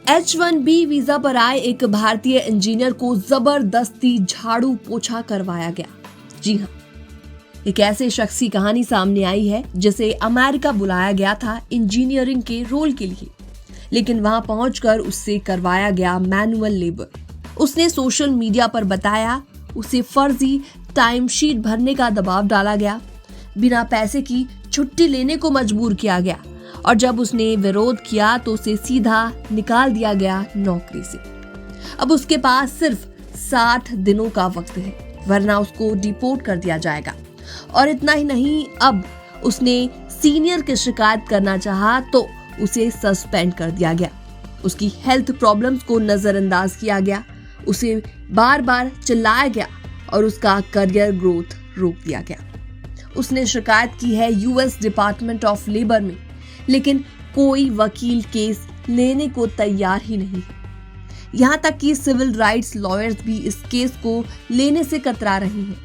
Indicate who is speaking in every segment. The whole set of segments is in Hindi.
Speaker 1: H1B वीजा पर आए एक भारतीय इंजीनियर को जबरदस्ती झाड़ू पोछा करवाया गया। जी हाँ, एक ऐसे शख्स की कहानी सामने आई है जिसे अमेरिका बुलाया गया था इंजीनियरिंग के रोल के लिए, लेकिन वहां पहुंचकर उससे करवाया गया मैनुअल लेबर। उसने सोशल मीडिया पर बताया उसे फर्जी टाइम शीट भरने का दबाव डाला गया, बिना पैसे की छुट्टी लेने को मजबूर किया गया और जब उसने विरोध किया तो उसे सीधा निकाल दिया गया नौकरी से। अब उसके पास सिर्फ 60 दिनों का वक्त है, वरना उसको डिपोर्ट कर दिया जाएगा। और इतना ही नहीं, अब उसने सीनियर की शिकायत करना चाहा तो उसे सस्पेंड कर दिया गया। उसकी हेल्थ प्रॉब्लम्स को नजरअंदाज किया गया, उसे बार बार चिल्लाया गया और उसका करियर ग्रोथ रोक दिया गया। उसने शिकायत की है यूएस डिपार्टमेंट ऑफ लेबर में, लेकिन कोई वकील केस लेने को तैयार ही नहीं है। यहां तक कि सिविल राइट्स लॉयर्स भी इस केस को लेने से कतरा रहे हैं।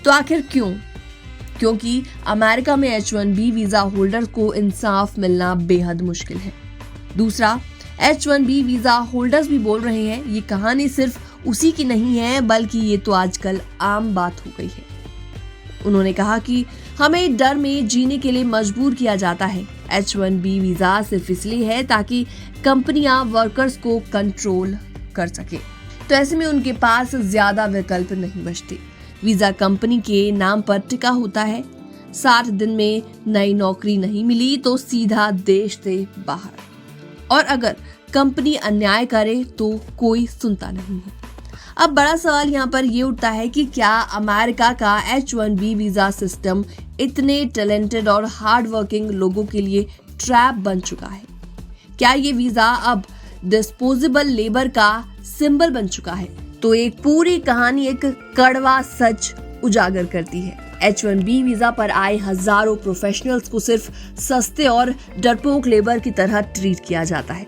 Speaker 1: तो आखिर क्यों? क्योंकि अमेरिका में H1B वीजा होल्डर्स को इंसाफ मिलना बेहद मुश्किल है। दूसरा, H1B वीजा होल्डर्स भी बोल रहे हैं ये कहानी सिर्फ उसी की नहीं है, बल्कि ये तो आजकल आम बात हो गई है। उन्होंने कहा कि हमें डर में जीने के लिए मजबूर किया जाता है। H1B वीजा सिर्फ इसलिए है ताकि कंपनियां वर्कर्स को कंट्रोल कर सके, तो ऐसे में उनके पास ज्यादा विकल्प नहीं बचते। वीजा कंपनी के नाम पर टिका होता है। 60 दिन में नई नौकरी नहीं मिली तो सीधा देश से बाहर, और अगर कंपनी अन्याय करे तो कोई सुनता नहीं है। अब बड़ा सवाल यहाँ पर ये उठता है कि क्या अमेरिका का H1B वीजा सिस्टम इतने टैलेंटेड और हार्ड वर्किंग लोगों के लिए ट्रैप बन चुका है? क्या ये वीजा अब डिस्पोजेबल लेबर का सिंबल बन चुका है? तो एक पूरी कहानी एक कड़वा सच उजागर करती है। H1B वीजा पर आए हजारों प्रोफेशनल्स को सिर्फ सस्ते और डरपोक लेबर की तरह ट्रीट किया जाता है।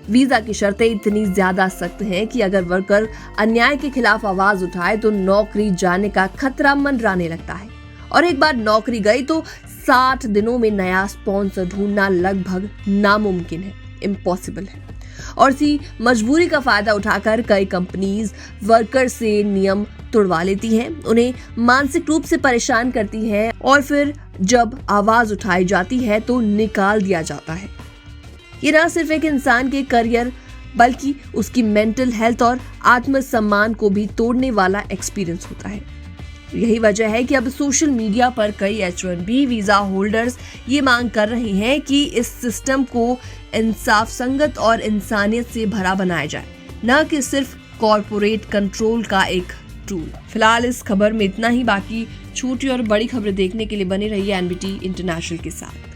Speaker 1: वीजा की शर्तें इतनी ज्यादा सख्त हैं कि अगर वर्कर अन्याय के खिलाफ आवाज उठाए तो नौकरी जाने का खतरा मंडराने लगता है, और एक बार नौकरी गई तो 60 दिनों में नया स्पॉन्सर ढूंढना लगभग नामुमकिन है, इम्पॉसिबल है। और इसी मजबूरी का फायदा उठाकर कई कंपनीज वर्कर से नियम तोड़वा लेती हैं, उन्हें मानसिक रूप से परेशान करती हैं और फिर जब आवाज उठाई जाती है तो निकाल दिया जाता है। ये न सिर्फ एक इंसान के करियर बल्कि उसकी मेंटल हेल्थ और आत्मसम्मान को भी तोड़ने वाला एक्सपीरियंस होता है। यही वजह है कि अब सोशल मीडिया पर कई H1B वीजा होल्डर्स ये मांग कर रहे हैं कि इस सिस्टम को इंसाफ संगत और इंसानियत से भरा बनाया जाए, न कि सिर्फ कॉर्पोरेट कंट्रोल का एक टूल। फिलहाल इस खबर में इतना ही। बाकी छोटी और बड़ी खबरें देखने के लिए बने रहिए NBT इंटरनेशनल के साथ।